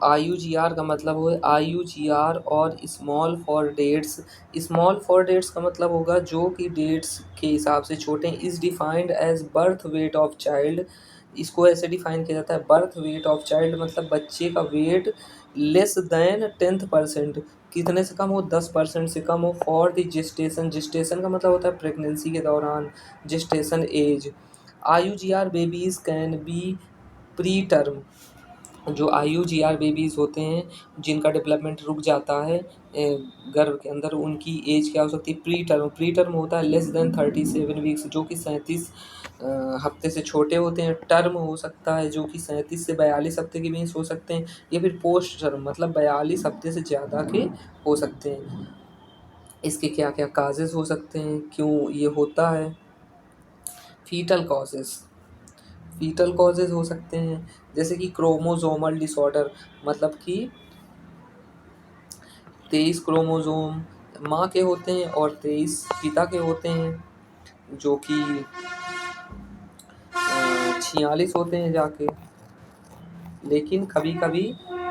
IUGR का मतलब हो IUGR और small for dates. Small for dates का मतलब होगा जो कि डेट्स के हिसाब से छोटे हैं। Is defined as birth weight of child. इसको ऐसे डिफाइन किया जाता है, बर्थ वेट ऑफ चाइल्ड मतलब बच्चे का वेट लेस देन 10%, कितने से कम हो, 10% से कम हो। फॉर द जेस्टेशन, जेस्टेशन का मतलब होता है प्रेगनेंसी के दौरान, gestation age. IUGR babies can be preterm. जो IUGR बेबीज़ होते हैं जिनका डेवलपमेंट रुक जाता है गर्भ के अंदर, उनकी एज क्या हो सकती है, प्री टर्म। प्री टर्म होता है लेस देन 37 वीक्स, जो कि 37 हफ्ते से छोटे होते हैं। टर्म हो सकता है जो कि 37 से 42 हफ्ते के बीच हो सकते हैं, या फिर पोस्ट टर्म मतलब 42 हफ्ते से ज़्यादा के हो सकते हैं। इसके क्या क्या काजेज़ हो सकते हैं, क्यों ये होता है। फीटल कॉजेज़, फीटल कॉजेज़ हो सकते हैं जैसे कि क्रोमोसोमल डिसऑर्डर, मतलब कि 23 क्रोमोसोम माँ के होते हैं और 23 पिता के होते हैं, जो कि 46 होते हैं जाके। लेकिन कभी कभी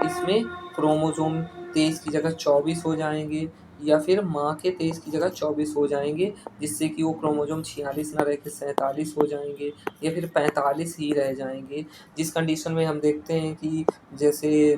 इसमें क्रोमोसोम 23 की जगह 24 हो जाएंगे, या फिर माँ के 23 की जगह 24 हो जाएंगे, जिससे कि वो क्रोमोसोम 46 ना रह के 47 हो जाएंगे, या फिर 45 ही रह जाएंगे। जिस कंडीशन में हम देखते हैं कि जैसे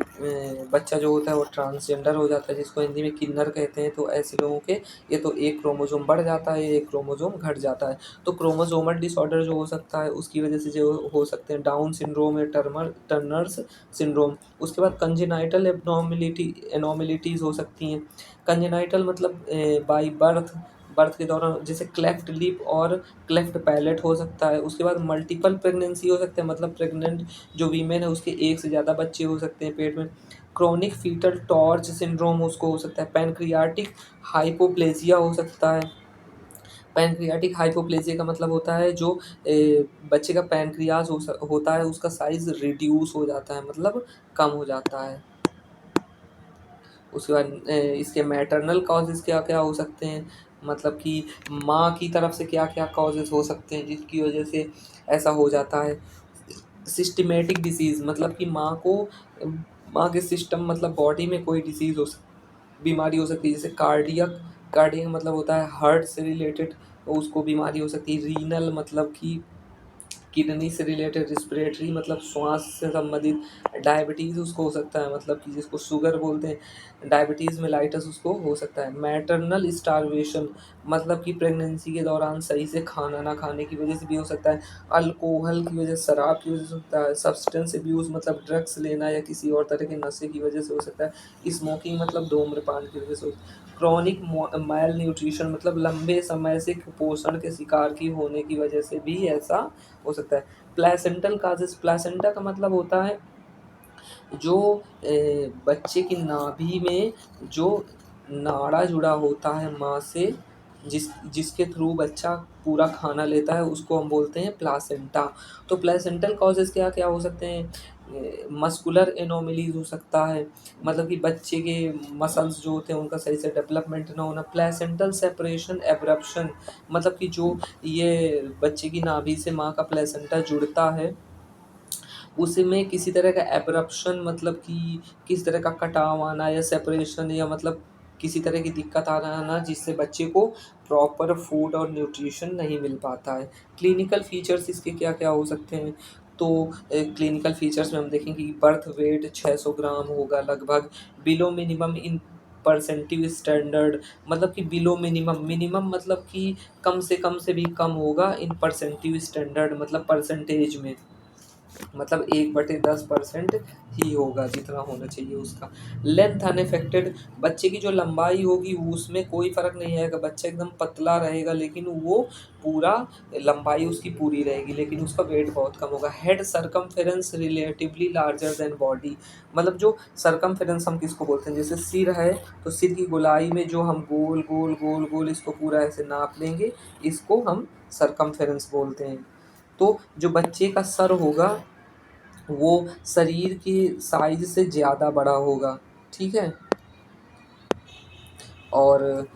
बच्चा जो होता है वो ट्रांसजेंडर हो जाता है, जिसको हिंदी में किन्नर कहते हैं, तो ऐसे लोगों के ये तो एक क्रोमोसोम बढ़ जाता है, एक क्रोमोसोम घट जाता है। तो क्रोमोसोमल डिसऑर्डर जो हो सकता है उसकी वजह से जो हो सकते हैं डाउन सिंड्रोम या टर्नर्स सिंड्रोम। उसके बाद कंजेनाइटल एनोमिलिटीज़ हो सकती हैं। कंजेनाइटल मतलब बाई बर्थ, बर्थ के दौरान, जैसे क्लेफ्ट लिप और क्लेफ्ट पैलेट हो सकता है। उसके बाद मल्टीपल प्रेगनेंसी हो सकते हैं, मतलब प्रेग्नेंट जो वीमेन है उसके एक से ज़्यादा बच्चे हो सकते हैं पेट में। क्रोनिक फीटल टॉर्च सिंड्रोम उसको हो सकता है। पैनक्रियाटिक हाइपोप्लेजिया हो सकता है। पैनक्रियाटिक हाइपोप्लेजिया का मतलब होता है जो बच्चे का पैनक्रियाज होता है उसका साइज रिड्यूस हो जाता है, मतलब कम हो जाता है। उसके बाद इसके मैटरनल कॉजेज़ क्या-क्या हो सकते हैं, मतलब कि माँ की तरफ से क्या-क्या कॉजेज़ हो सकते हैं जिसकी वजह से ऐसा हो जाता है। सिस्टमैटिक डिसीज़ मतलब कि माँ के सिस्टम मतलब बॉडी में कोई डिसीज़ हो सक बीमारी हो सकती है, जैसे कार्डियक, कार्डियक मतलब होता है हार्ट से रिलेटेड, उसको बीमारी हो सकती है। रीनल मतलब कि किडनी से रिलेटेड, रिस्पिरेटरी मतलब श्वास से संबंधित, डायबिटीज़ उसको हो सकता है, मतलब कि जिसको शुगर बोलते हैं, डायबिटीज़ मेलाइटस उसको हो सकता है। मैटरनल स्टार्वेशन मतलब कि प्रेगनेंसी के दौरान सही से खाना ना खाने की वजह से भी हो सकता है। अल्कोहल की वजह, शराब की वजह से होता है। सब्सटेंस अब्यूज़ मतलब ड्रग्स लेना या किसी और तरह के नशे की वजह से हो सकता है। स्मोकिंग मतलब धूम्रपान की वजह से हो सकता है। क्रॉनिक माल न्यूट्रिशन मतलब लंबे समय से कुपोषण के शिकार की होने की वजह से भी ऐसा हो सकता है। प्लेसेंटल काजेज़, प्लेसेंटा का मतलब होता है जो बच्चे की नाभि में जो नाड़ा जुड़ा होता है माँ से, जिसके थ्रू बच्चा पूरा खाना लेता है, उसको हम बोलते हैं प्लासेंटा। तो प्लेसेंटल कॉजेज़ क्या-क्या हो सकते हैं, मस्कुलर एनोमलीज़ हो सकता है, मतलब कि बच्चे के मसल्स जो होते हैं उनका सही से डेवलपमेंट ना होना। प्लेसेंटल सेपरेशन एब्रप्शन मतलब कि जो ये बच्चे की नाभि से माँ का प्लेसेंटा जुड़ता है, उसमें किसी तरह का एब्रप्शन मतलब कि किसी तरह का कटाव आना या सेपरेशन, या मतलब किसी तरह की दिक्कत आना जिससे बच्चे को प्रॉपर फूड और न्यूट्रिशन नहीं मिल पाता है। क्लिनिकल फीचर्स इसके क्या-क्या हो सकते हैं, तो क्लिनिकल फीचर्स में हम देखेंगे कि बर्थ वेट 600 ग्राम होगा लगभग, बिलो मिनिमम इन परसेंटिव स्टैंडर्ड मतलब कि बिलो मिनिमम, मिनिमम मतलब कि कम से कम से भी कम होगा, इन परसेंटिव स्टैंडर्ड मतलब परसेंटेज में, मतलब 1/10% ही होगा जितना होना चाहिए उसका। लेंथ अनअफेक्टेड, बच्चे की जो लंबाई होगी उसमें कोई फ़र्क नहीं आएगा, बच्चा एकदम पतला रहेगा लेकिन वो पूरा लंबाई उसकी पूरी रहेगी, लेकिन उसका वेट बहुत कम होगा। Head circumference relatively larger than body, मतलब जो सर्कमफेरेंस हम किसको बोलते हैं, जैसे सिर है तो सिर की गोलाई में जो हम गोल गोल गोल गोल इसको पूरा ऐसे नाप लेंगे, इसको हम सर्कमफेरेंस बोलते हैं। तो जो बच्चे का सर होगा वो शरीर के साइज़ से ज़्यादा बड़ा होगा, ठीक है? और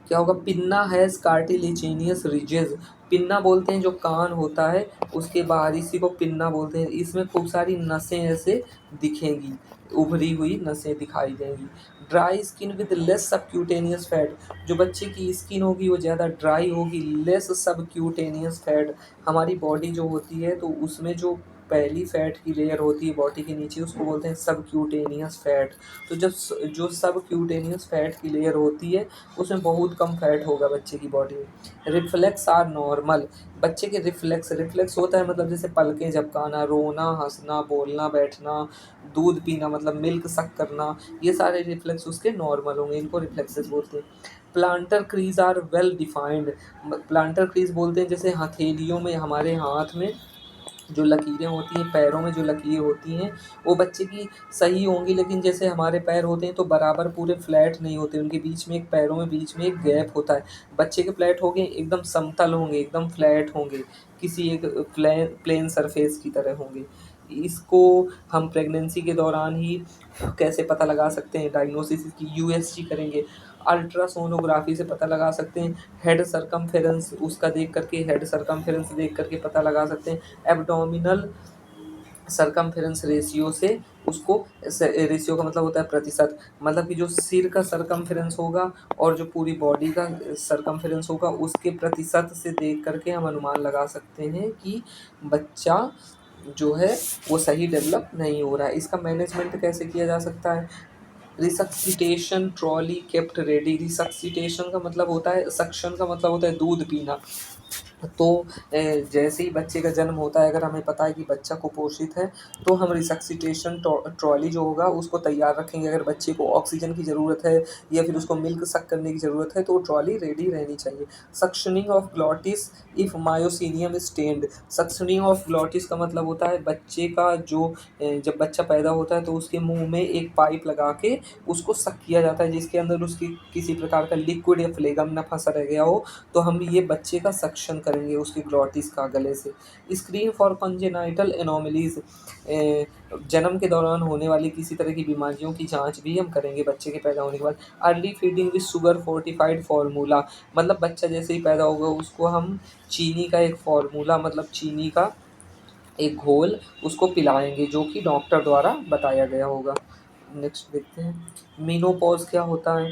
क्या होगा, pinna has cartilaginous ridges, pinna बोलते हैं जो कान होता है उसके बाहरी हिस्से को पिन्ना बोलते हैं। इसमें खूब सारी नसें ऐसे दिखेंगी, उभरी हुई नसें दिखाई देंगी। Dry skin with less subcutaneous fat, जो बच्चे की स्किन होगी वो ज़्यादा ड्राई होगी, लेस सबक्यूटेनियस फैट। हमारी बॉडी जो होती है तो उसमें जो पहली फैट की लेयर होती है बॉडी के नीचे उसको बोलते हैं सबक्यूटेनियस फैट। तो जब जो सबक्यूटेनियस फैट की लेयर होती है उसमें बहुत कम फैट होगा बच्चे की बॉडी में। रिफ्लेक्स आर नॉर्मल, बच्चे के रिफ्लेक्स होता है मतलब जैसे पलकें झपकाना, रोना, हंसना, बोलना, बैठना, दूध पीना मतलब मिल्क सक करना, ये सारे रिफ्लेक्स उसके नॉर्मल होंगे, इनको रिफ्लेक्सेस बोलते हैं। Plantar crease are well defined, plantar crease बोलते हैं जैसे हथेलियों में, हमारे हाथ में जो लकीरें होती हैं, पैरों में जो लकीर होती हैं वो बच्चे की सही होंगी, लेकिन जैसे हमारे पैर होते हैं तो बराबर पूरे फ्लैट नहीं होते, उनके बीच में एक, पैरों में बीच में एक गैप होता है। बच्चे के फ्लैट होंगे एकदम समतल होंगे, एकदम फ्लैट होंगे, किसी एक प्लेन सरफेस की तरह होंगे। इसको हम प्रेगनेंसी के दौरान ही कैसे पता लगा सकते हैं, डायग्नोसिस की यूएसजी करेंगे, अल्ट्रासोनोग्राफी से पता लगा सकते हैं, हेड सरकमफेरेंस उसका देख करके, हेड सरकमफेरेंस देख करके पता लगा सकते हैं, एब्डोमिनल सरकमफेरेंस रेशियो से उसको, रेशियो का मतलब होता है प्रतिशत, मतलब कि जो सिर का सरकमफेरेंस होगा और जो पूरी बॉडी का सरकमफेरेंस होगा उसके प्रतिशत से देख करके हम अनुमान लगा सकते हैं कि बच्चा जो है वो सही डेवलप नहीं हो रहा है। इसका मैनेजमेंट कैसे किया जा सकता है? Resuscitation trolley kept ready. Resuscitation का मतलब होता है, सक्शन का मतलब होता है दूध पीना। तो जैसे ही बच्चे का जन्म होता है, अगर हमें पता है कि बच्चा कुपोषित है तो हम रिसक्सिटेशन ट्रॉली जो होगा उसको तैयार रखेंगे। अगर बच्चे को ऑक्सीजन की ज़रूरत है या फिर उसको मिल्क सक करने की ज़रूरत है तो ट्रॉली रेडी रहनी चाहिए। Suctioning of glottis if meconium stained. Suctioning of glottis का मतलब होता है बच्चे का जो जब बच्चा पैदा होता है तो उसके मुंह में एक पाइप लगा के उसको सक किया जाता है, जिसके अंदर उसकी किसी प्रकार का लिक्विड या फ्लेगम न फंसा रह गया हो, तो हम ये बच्चे का सक्शन करेंगे उसकी ग्लॉटिस का गले से। स्क्रीन फॉर कंजेनाइटल एनोमलीज, जन्म के दौरान होने वाली किसी तरह की बीमारियों की जांच भी हम करेंगे बच्चे के पैदा होने के बाद। Early feeding with sugar fortified formula, मतलब बच्चा जैसे ही पैदा होगा उसको हम चीनी का एक फार्मूला, मतलब चीनी का एक घोल उसको पिलाएंगे जो कि डॉक्टर द्वारा बताया गया होगा। नेक्स्ट देखते हैं मीनोपॉज क्या होता है।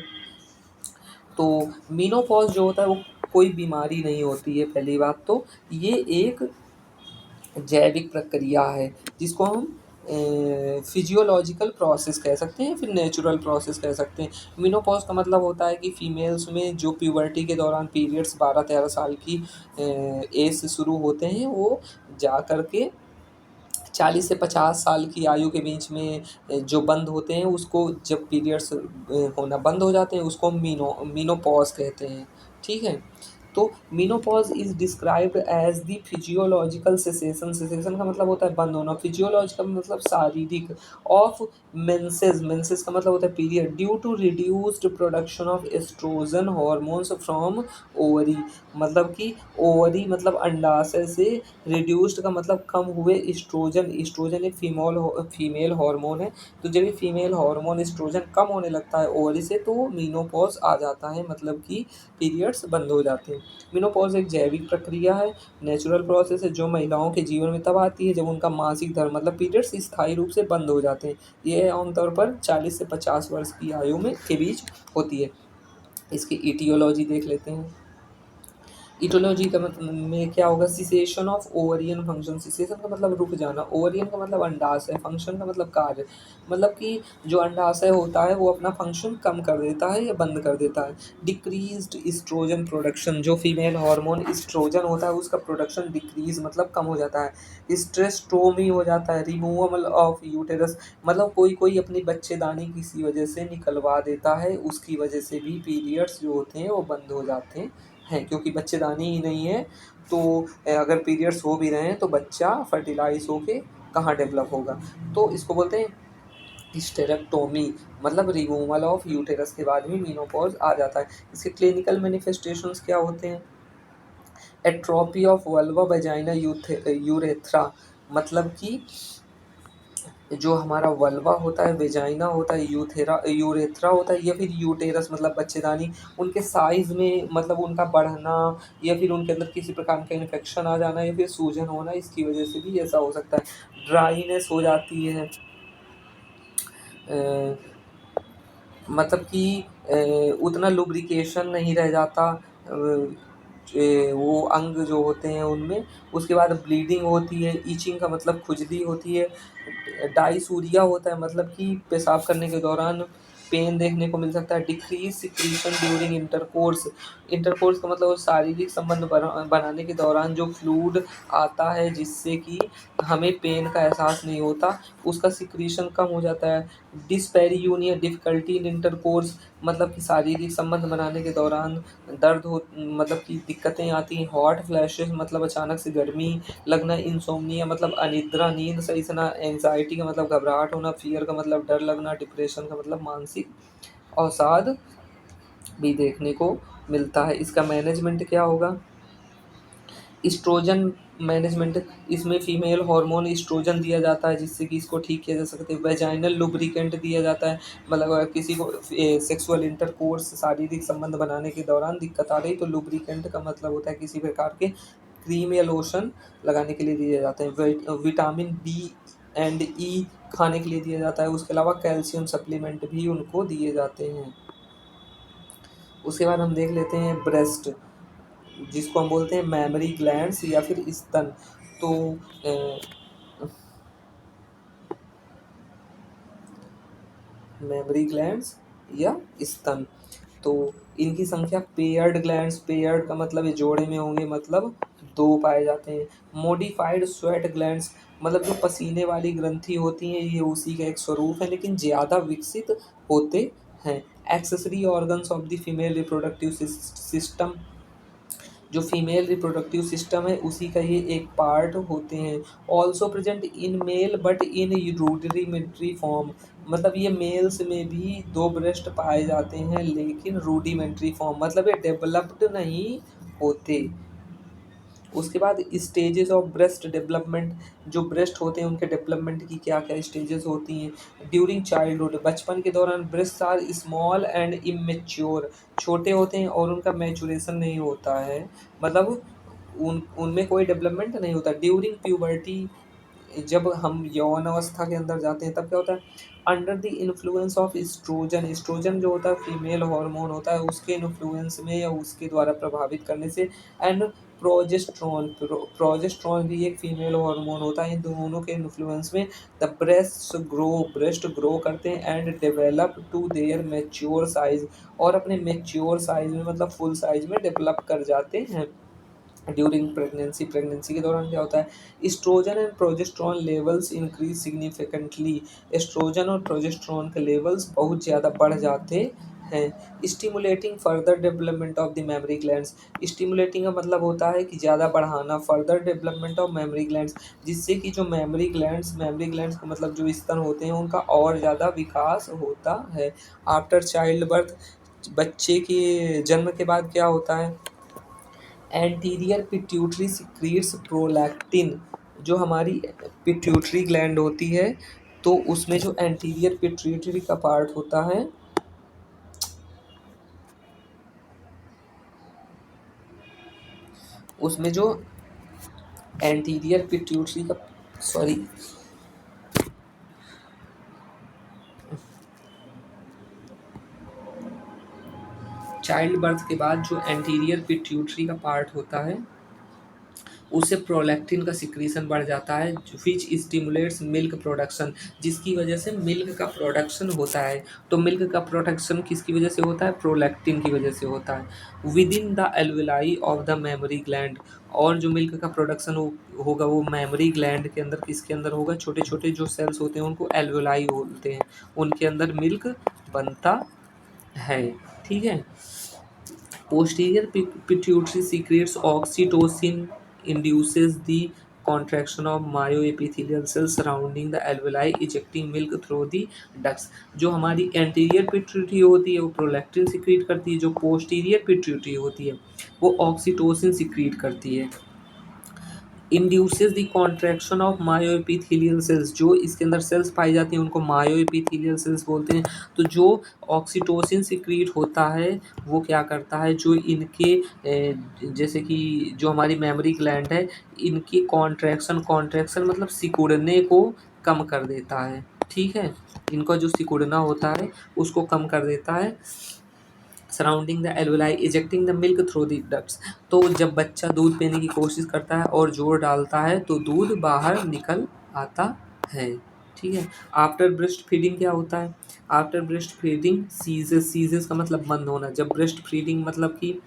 तो मीनोपॉज जो होता है वो कोई बीमारी नहीं होती है, पहली बात तो ये एक जैविक प्रक्रिया है जिसको हम फिजियोलॉजिकल प्रोसेस कह सकते हैं, फिर नेचुरल प्रोसेस कह सकते हैं। मीनोपॉज का मतलब होता है कि फीमेल्स में जो प्यूबर्टी के दौरान पीरियड्स 12-13 साल की एज से शुरू होते हैं वो जा कर के 40 से 50 साल की आयु के बीच में जो बंद होते हैं उसको, जब पीरियड्स होना बंद हो जाते हैं उसको मीनोपॉज कहते हैं। ठीक है, तो menopause is described as the physiological cessation. Cessation का मतलब होता है बंद होना, फिजियोलॉजिकल मतलब शारीरिक, ऑफ मेंसेस, मेंसेस का मतलब होता है period, due to reduced production of oestrogen hormones from ovary, मतलब कि ओवरी मतलब अंडाशय से, रिड्यूस्ड का मतलब कम हुए, एस्ट्रोजन, एस्ट्रोजन एक फीमेल हार्मोन है, तो जब ये फीमेल हार्मोन एस्ट्रोजन कम होने लगता है ओवरी से तो मीनोपॉज आ जाता है, मतलब कि पीरियड्स बंद हो जाते हैं। मेनोपॉज एक जैविक प्रक्रिया है, नेचुरल प्रोसेस है जो महिलाओं के जीवन में तब आती है जब उनका मासिक धर्म मतलब पीरियड्स स्थायी रूप से बंद हो जाते हैं। ये आमतौर पर 40 से 50 वर्ष की आयु में के बीच होती है। इसकी इटियोलॉजी देख लेते हैं। इटोलॉजी का मतलब में क्या होगा, cessation of ovarian function. Cessation का मतलब रुक जाना, ओवरियन का मतलब अंडाशय, फंक्शन का मतलब कार्य, मतलब कि जो अंडाशय होता है वो अपना फंक्शन कम कर देता है या बंद कर देता है। डिक्रीज्ड इस्ट्रोजन प्रोडक्शन, जो फीमेल हार्मोन इस्ट्रोजन होता है उसका प्रोडक्शन डिक्रीज मतलब कम हो जाता है। स्ट्रेस्टोमी हो जाता है, रिमूवल ऑफ यूटेरस, मतलब कोई कोई अपनी बच्चेदानी किसी वजह से निकलवा देता है, उसकी वजह से भी पीरियड्स जो होते हैं वो बंद हो जाते हैं, क्योंकि बच्चेदानी ही नहीं है तो अगर पीरियड्स हो भी रहे हैं तो बच्चा फर्टिलाइज होके कहाँ डेवलप होगा। तो इसको बोलते हैं हिस्टेरेक्टोमी, मतलब रिमूवल ऑफ यूटेरस के बाद भी मीनोपॉज आ जाता है। इसके क्लिनिकल मैनिफेस्टेशंस क्या होते हैं? Atrophy of vulva vagina urethra, मतलब कि जो हमारा वल्वा होता है, वेजाइना होता है, यूरेथ्रा होता है या फिर यूटेरस मतलब बच्चेदानी, उनके साइज़ में मतलब उनका बढ़ना या फिर उनके अंदर किसी प्रकार का इन्फेक्शन आ जाना या फिर सूजन होना, इसकी वजह से भी ऐसा हो सकता है। ड्राइनेस हो जाती है, अ, मतलब कि उतना लुब्रिकेशन नहीं रह जाता वो अंग जो होते हैं उनमें। उसके बाद ब्लीडिंग होती है, इचिंग का मतलब खुजली होती है, डायसूरिया होता है मतलब कि पेशाब करने के दौरान पेन देखने को मिल सकता है। Decrease secretion during intercourse, intercourse का मतलब शारीरिक संबंध बनाने के दौरान जो फ्लूइड आता है जिससे कि हमें पेन का एहसास नहीं होता, उसका सिक्रीशन कम हो जाता है। डिस्पैरियूनिया, डिफ़िकल्टी इन इंटरकोर्स मतलब कि शारीरिक संबंध बनाने के दौरान दर्द हो मतलब कि दिक्कतें आती हैं। हॉट फ्लैशेस मतलब अचानक से गर्मी लगना। इंसोम्निया मतलब अनिद्रा, नींद सही से ना। एंग्जायटी का मतलब घबराहट होना। फ़ियर का मतलब डर लगना। डिप्रेशन का मतलब मानसिक अवसाद भी देखने को मिलता है। इसका मैनेजमेंट क्या होगा? एस्ट्रोजन मैनेजमेंट, इसमें फीमेल हार्मोन एस्ट्रोजन दिया जाता है जिससे कि इसको ठीक किया जा सकता है। वेजाइनल लुब्रिकेंट दिया जाता है, मतलब अगर किसी को सेक्सुअल इंटरकोर्स शारीरिक संबंध बनाने के दौरान दिक्कत आ रही तो लुब्रिकेंट का मतलब होता है किसी प्रकार के क्रीम या लोशन लगाने के लिए दिए जाते हैं। विटामिन बी एंड ई खाने के लिए दिया जाता है। उसके अलावा कैल्शियम सप्लीमेंट भी उनको दिए जाते हैं। उसके बाद हम देख लेते हैं ब्रेस्ट, जिसको हम बोलते हैं मैमरी ग्लैंड्स या फिर स्तन। तो मेमरी ग्लैंड्स या स्तन, तो इनकी संख्या पेयर्ड ग्लैंड्स, पेयर्ड का मतलब ये जोड़े में होंगे, मतलब दो पाए जाते हैं। मॉडिफाइड स्वेट ग्लैंड्स मतलब जो पसीने वाली ग्रंथि होती हैं, ये उसी का एक स्वरूप है लेकिन ज़्यादा विकसित होते हैं। Accessory organs of the female reproductive system, जो फीमेल रिप्रोडक्टिव सिस्टम है उसी का ये एक पार्ट होते हैं। Also present in male but in rudimentary form, मतलब ये मेल्स में भी दो ब्रेस्ट पाए जाते हैं लेकिन रूडिमेंट्री फॉर्म मतलब ये डेवलप्ड नहीं होते। उसके बाद स्टेजेस ऑफ ब्रेस्ट डेवलपमेंट, जो ब्रेस्ट होते हैं उनके डेवलपमेंट की क्या क्या स्टेजेस होती हैं। ड्यूरिंग चाइल्डहुड, बचपन के दौरान breast are small and immature, छोटे होते हैं और उनका मैचुरेशन नहीं होता है, मतलब उनमें कोई डेवलपमेंट नहीं होता। ड्यूरिंग प्यूबर्टी, जब हम यौवन अवस्था के अंदर जाते हैं तब क्या होता है, under the influence of estrogen, estrogen जो होता है फीमेल हार्मोन होता है उसके इन्फ्लुएंस में या उसके द्वारा प्रभावित करने से, एंड प्रोजेस्ट्रॉन, प्रोजेस्ट्रॉन भी एक फीमेल हार्मोन होता है, इन दोनों के इन्फ्लुएंस में द ब्रेस्ट ग्रो करते हैं and develop to their mature size, और अपने मैच्योर साइज में मतलब फुल साइज में डेवलप कर जाते हैं। ड्यूरिंग प्रेगनेंसी, प्रेगनेंसी के दौरान क्या होता है, estrogen and progesterone levels increase significantly, estrogen और प्रोजेस्ट्रॉन के लेवल्स बहुत ज़्यादा बढ़ जाते हैं। Stimulating further development of the mammary glands, stimulating का मतलब होता है कि ज़्यादा बढ़ाना, further development of mammary glands, जिससे कि जो मेमरी ग्लैंड्स का मतलब जो स्तन होते हैं उनका और ज़्यादा विकास होता है। आफ्टर चाइल्ड बर्थ, बच्चे के जन्म के बाद क्या होता है, एंटीरियर पिट्यूटरी सिक्रीट्स प्रोलैक्टिन, जो हमारी पिट्यूटरी ग्लैंड होती है तो उसमें जो एंटीरियर पिट्यूटरी का पार्ट होता है, उसमें जो एंटीरियर पिट्यूटरी का, सॉरी, चाइल्ड बर्थ के बाद जो एंटीरियर पिट्यूटरी का पार्ट होता है उससे प्रोलैक्टिन का सिक्रीशन बढ़ जाता है, विच स्टिमुलेट्स मिल्क प्रोडक्शन, जिसकी वजह से मिल्क का प्रोडक्शन होता है। तो मिल्क का प्रोडक्शन किसकी वजह से होता है, प्रोलैक्टिन की वजह से होता है। With in the alveoli of the memory gland, और जो मिल्क का प्रोडक्शन होगा वो मेमोरी ग्लैंड के अंदर, किसके अंदर होगा, छोटे छोटे जो सेल्स होते हैं उनको एल्वेलाई बोलते हैं, उनके अंदर मिल्क बनता है। ठीक है। Posterior pituitary secretes oxytocin, induces the contraction of myoepithelial cells surrounding the alveoli, ejecting milk through the ducts। जो हमारी एंटीरियर पिट्यूटरी होती है वो प्रोलैक्टिन सिक्रीट करती है, जो पोस्टीरियर पिट्यूटरी होती है वो ऑक्सीटोसिन सिक्रीट करती है। Induces the contraction of myoepithelial cells, जो इसके अंदर सेल्स पाई जाती हैं उनको मायोएपिथेलियल सेल्स बोलते हैं। तो जो ऑक्सीटोसिन सिक्रीट होता है वो क्या करता है, जो इनके जैसे कि जो हमारी मेमोरी ग्लैंड है, इनकी कॉन्ट्रैक्शन मतलब सिकुड़ने को कम कर देता है। ठीक है, इनका जो सिकुड़ना होता है उसको कम कर देता है। Surrounding the alveoli ejecting the milk through the ducts, तो जब बच्चा दूध पीने की कोशिश करता है और जोर डालता है तो दूध बाहर निकल आता है। ठीक है, आफ्टर ब्रेस्ट फीडिंग क्या होता है, after breast feeding ceases, ceases का मतलब बंद होना। जब ब्रेस्ट फीडिंग मतलब कि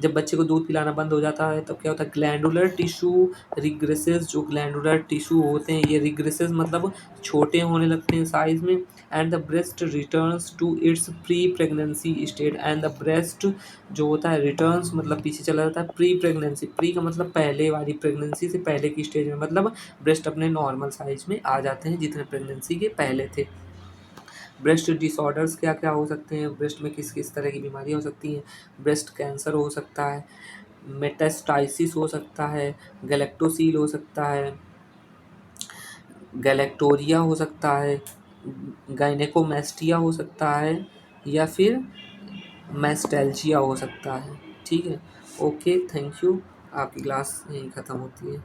जब बच्चे को दूध पिलाना बंद हो जाता है तब क्या होता है, ग्लैंडुलर टिश्यू रिग्रेसेस, जो ग्लैंडुलर टिश्यू होते हैं ये रिग्रेसेस मतलब छोटे होने लगते हैं साइज में। And the breast returns to its pre pregnancy state, and the breast जो होता है रिटर्न्स मतलब पीछे चला जाता है प्री प्रेगनेंसी, प्री का मतलब पहले वाली, प्रेगनेंसी से पहले की स्टेज में, मतलब ब्रेस्ट अपने नॉर्मल साइज में आ जाते हैं जितने प्रेगनेंसी के पहले थे। ब्रेस्ट डिसऑर्डर्स क्या क्या हो सकते हैं, ब्रेस्ट में किस किस तरह की बीमारियां हो सकती हैं, ब्रेस्ट कैंसर हो सकता है, मेटास्टाइसिस हो सकता है, गैलेक्टोसील हो सकता है, गैलेक्टोरिया हो सकता है, गायनेकोमेस्टिया हो सकता है, या फिर मैस्टैल्जिया हो सकता है। ठीक है, ओके, थैंक यू। आपकी क्लास यहीं ख़त्म होती है।